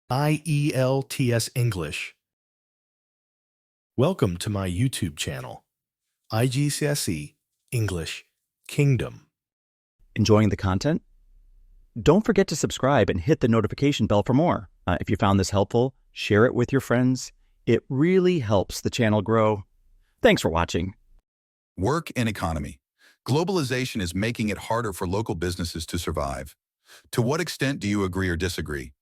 IELTS English. Welcome to my YouTube channel, IGCSE English Kingdom. Enjoying the content? Don't forget to subscribe and hit the notification bell for more. If you found this helpful, share it with your friends. It really helps the channel grow. Thanks for watching. Work and economy. Globalization is making it harder for local businesses to survive. To what extent do you agree or disagree?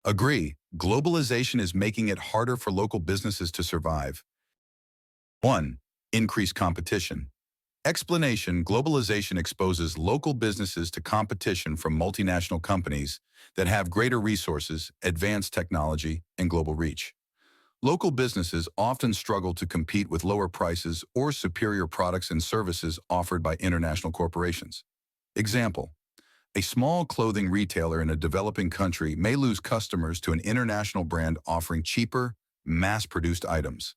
Agree. Globalization is making it harder for local businesses to survive. 1. Increased competition. Explanation: globalization exposes local businesses to competition from multinational companies that have greater resources, advanced technology, and global reach. Local businesses often struggle to compete with lower prices or superior products and services offered by international corporations. Example: a small clothing retailer in a developing country may lose customers to an international brand offering cheaper, mass-produced items.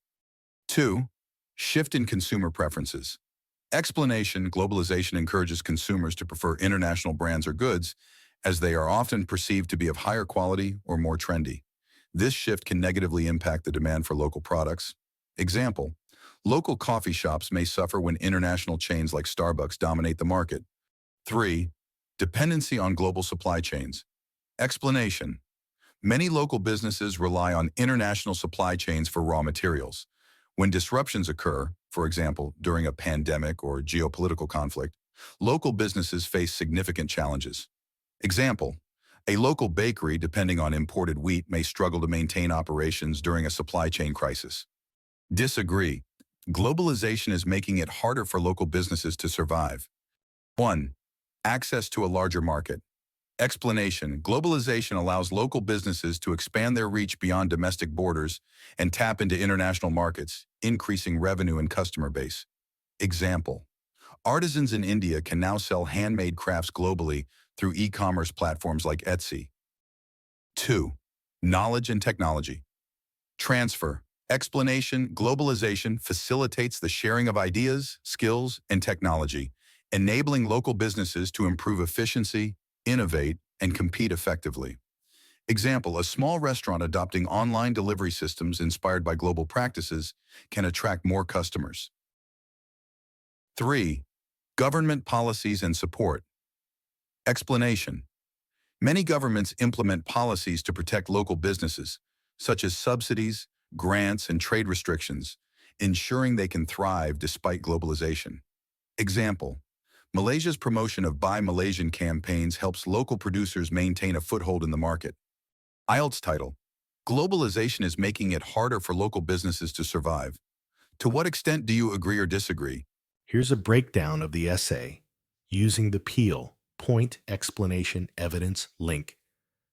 2. Shift in consumer preferences. Explanation: globalization encourages consumers to prefer international brands or goods as they are often perceived to be of higher quality or more trendy. This shift can negatively impact the demand for local products. Example: local coffee shops may suffer when international chains like Starbucks dominate the market. 3. Dependency on global supply chains. Explanation: many local businesses rely on international supply chains for raw materials. When disruptions occur, for example, during a pandemic or geopolitical conflict, local businesses face significant challenges. Example: a local bakery depending on imported wheat may struggle to maintain operations during a supply chain crisis. Disagree. Globalization is making it harder for local businesses to survive. 1. Access to a larger market. Explanation: globalization allows local businesses to expand their reach beyond domestic borders and tap into international markets, increasing revenue and customer base. Example: artisans in India can now sell handmade crafts globally through e-commerce platforms like Etsy. 2. Knowledge and technology. Transfer. Explanation: globalization facilitates the sharing of ideas, skills, and technology, enabling local businesses to improve efficiency, innovate, and compete effectively. Example: a small restaurant adopting online delivery systems inspired by global practices can attract more customers. 3. Government policies and support. Explanation: many governments implement policies to protect local businesses, such as subsidies, grants, and trade restrictions, ensuring they can thrive despite globalization. Example: Malaysia's promotion of Buy Malaysian campaigns helps local producers maintain a foothold in the market. IELTS title: globalization is making it harder for local businesses to survive. To what extent do you agree or disagree? Here's a breakdown of the essay using the PEAL, Point, Explanation, Evidence, Link,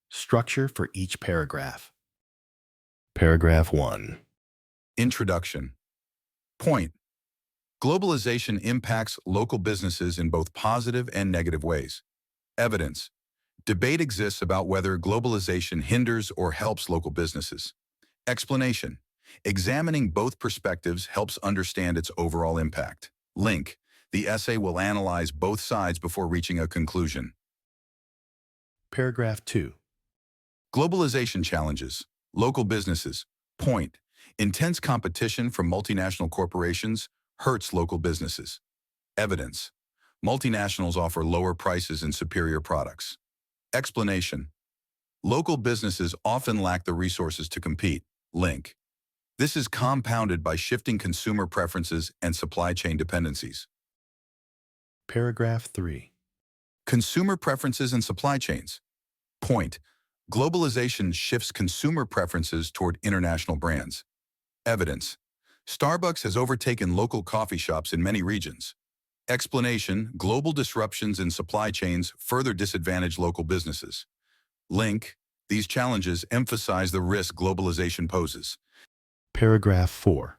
structure for each paragraph. Paragraph 1. Introduction. Point: globalization impacts local businesses in both positive and negative ways. Evidence: debate exists about whether globalization hinders or helps local businesses. Explanation: examining both perspectives helps understand its overall impact. Link: the essay will analyze both sides before reaching a conclusion. Paragraph 2. Globalization challenges local businesses. Point: intense competition from multinational corporations hurts local businesses. Evidence: multinationals offer lower prices and superior products. Explanation: local businesses often lack the resources to compete. Link: this is compounded by shifting consumer preferences and supply chain dependencies. Paragraph 3. Consumer preferences and supply chains. Point: globalization shifts consumer preferences toward international brands. Evidence: Starbucks has overtaken local coffee shops in many regions. Explanation: global disruptions in supply chains further disadvantage local businesses. Link: these challenges emphasize the risk globalization poses. Paragraph 4.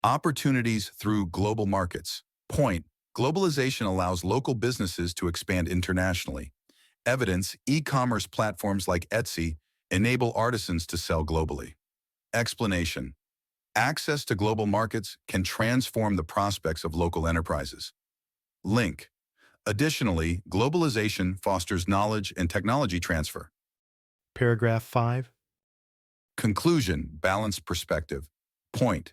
Opportunities through global markets. Point: globalization allows local businesses to expand internationally. Evidence: e-commerce platforms like Etsy enable artisans to sell globally. Explanation: access to global markets can transform the prospects of local enterprises. Link: additionally, globalization fosters knowledge and technology transfer. Paragraph 5. Conclusion, balanced perspective. Point.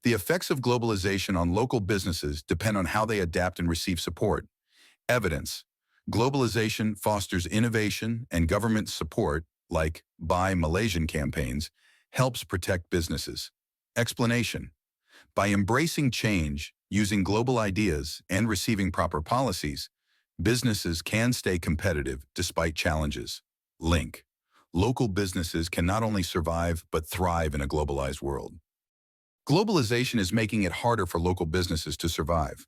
The effects of globalization on local businesses depend on how they adapt and receive support. Evidence. Globalization fosters innovation and government support, like Buy Malaysian campaigns, helps protect businesses. Explanation. By embracing change, using global ideas, and receiving proper policies, businesses can stay competitive despite challenges. Link. Local businesses can not only survive but thrive in a globalized world. Globalization is making it harder for local businesses to survive.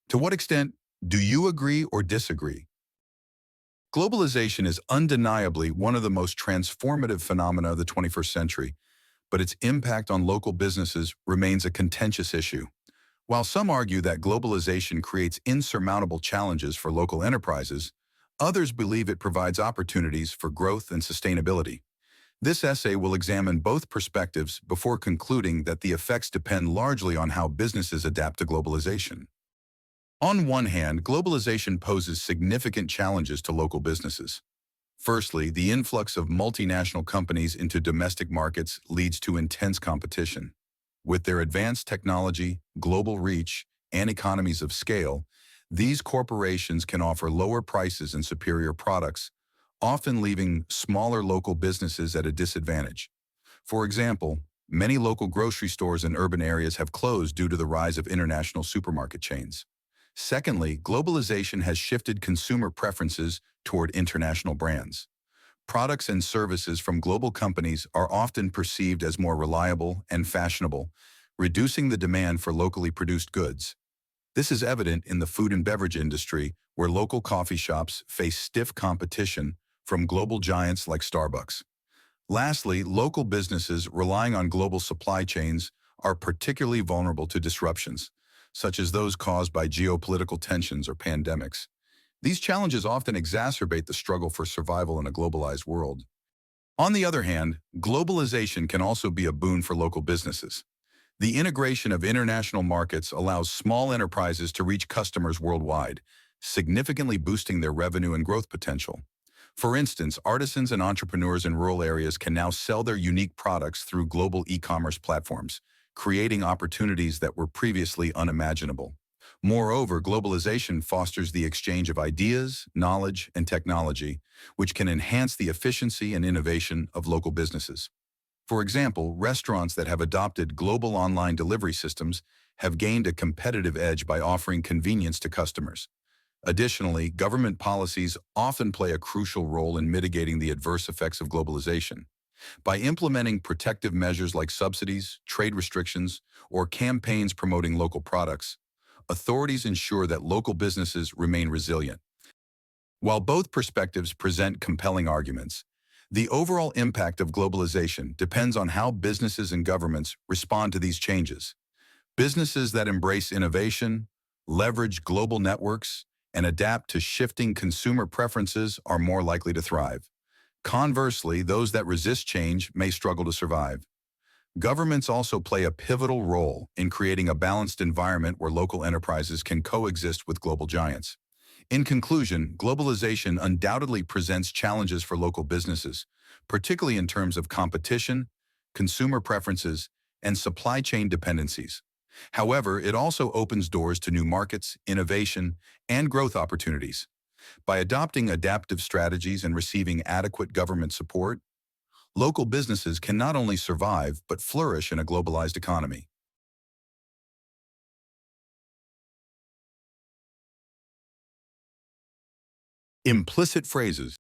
To what extent do you agree or disagree? Globalization is undeniably one of the most transformative phenomena of the 21st century, but its impact on local businesses remains a contentious issue. While some argue that globalization creates insurmountable challenges for local enterprises, others believe it provides opportunities for growth and sustainability. This essay will examine both perspectives before concluding that the effects depend largely on how businesses adapt to globalization. On one hand, globalization poses significant challenges to local businesses. Firstly, the influx of multinational companies into domestic markets leads to intense competition. With their advanced technology, global reach, and economies of scale, these corporations can offer lower prices and superior products, often leaving smaller local businesses at a disadvantage. For example, many local grocery stores in urban areas have closed due to the rise of international supermarket chains. Secondly, globalization has shifted consumer preferences toward international brands. Products and services from global companies are often perceived as more reliable and fashionable, reducing the demand for locally produced goods. This is evident in the food and beverage industry, where local coffee shops face stiff competition from global giants like Starbucks. Lastly, local businesses relying on global supply chains are particularly vulnerable to disruptions, such as those caused by geopolitical tensions or pandemics. These challenges often exacerbate the struggle for survival in a globalized world. On the other hand, globalization can also be a boon for local businesses. The integration of international markets allows small enterprises to reach customers worldwide, significantly boosting their revenue and growth potential. For instance, artisans and entrepreneurs in rural areas can now sell their unique products through global e-commerce platforms, creating opportunities that were previously unimaginable. Moreover, globalization fosters the exchange of ideas, knowledge, and technology, which can enhance the efficiency and innovation of local businesses. For example, restaurants that have adopted global online delivery systems have gained a competitive edge by offering convenience to customers. Additionally, government policies often play a crucial role in mitigating the adverse effects of globalization. By implementing protective measures like subsidies, trade restrictions, or campaigns promoting local products, authorities ensure that local businesses remain resilient. While both perspectives present compelling arguments, the overall impact of globalization depends on how businesses and governments respond to these changes. Businesses that embrace innovation, leverage global networks, and adapt to shifting consumer preferences are more likely to thrive. Conversely, those that resist change may struggle to survive. Governments also play a pivotal role in creating a balanced environment where local enterprises can coexist with global giants. In conclusion, globalization undoubtedly presents challenges for local businesses, particularly in terms of competition, consumer preferences, and supply chain dependencies. However, it also opens doors to new markets, innovation, and growth opportunities. By adopting adaptive strategies and receiving adequate government support, local businesses can not only survive but flourish in a globalized economy. Implicit phrases.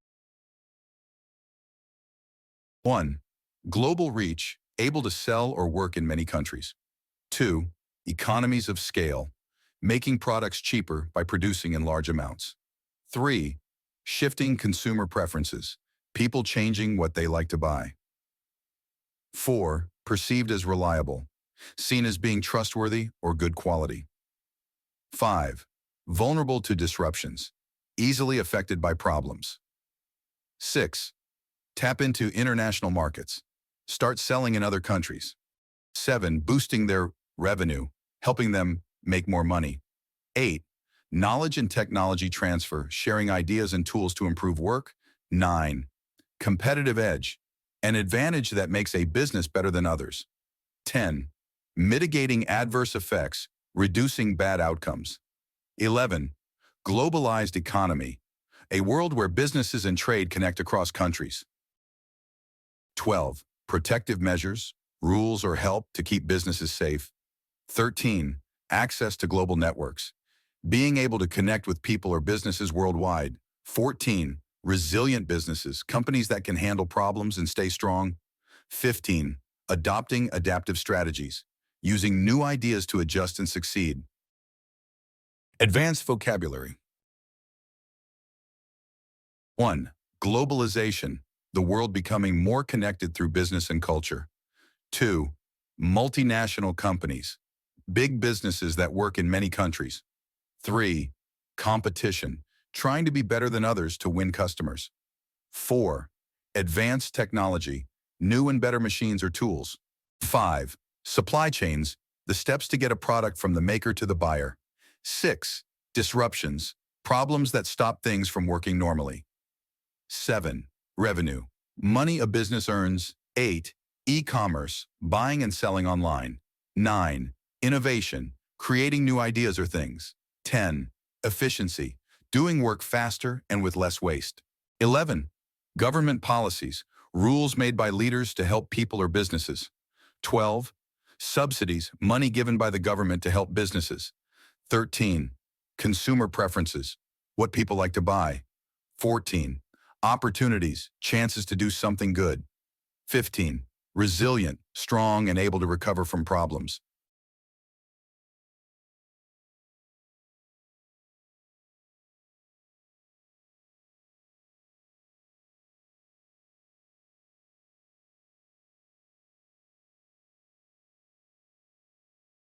1. Global reach, able to sell or work in many countries. 2. Economies of scale, making products cheaper by producing in large amounts. 3. Shifting consumer preferences, people changing what they like to buy. 4. Perceived as reliable, seen as being trustworthy or good quality. 5. Vulnerable to disruptions, easily affected by problems. 6. Tap into international markets, start selling in other countries. 7. Boosting their revenue, helping them make more money. 8. Knowledge and technology transfer, sharing ideas and tools to improve work. 9. competitive edge, an advantage that makes a business better than others. 10. Mitigating adverse effects, reducing bad outcomes. 11. Globalized economy, a world where businesses and trade connect across countries. 12. Protective measures, rules or help to keep businesses safe. 13. Access to global networks, being able to connect with people or businesses worldwide. 14. Resilient businesses, companies that can handle problems and stay strong. 15. Adopting adaptive strategies, using new ideas to adjust and succeed. Advanced vocabulary. 1. Globalization, the world becoming more connected through business and culture. 2. Multinational companies, big businesses that work in many countries. 3. Competition, trying to be better than others to win customers. 4. Advanced technology, new and better machines or tools. 5. Supply chains, the steps to get a product from the maker to the buyer. 6. Disruptions, problems that stop things from working normally. 7. Revenue, money a business earns. 8. E-commerce, buying and selling online. 9. Innovation, creating new ideas or things. 10. Efficiency, doing work faster and with less waste. 11. Government policies, rules made by leaders to help people or businesses. 12. Subsidies, money given by the government to help businesses. 13. Consumer preferences, what people like to buy. 14. Opportunities, chances to do something good. 15. Resilient, strong and able to recover from problems.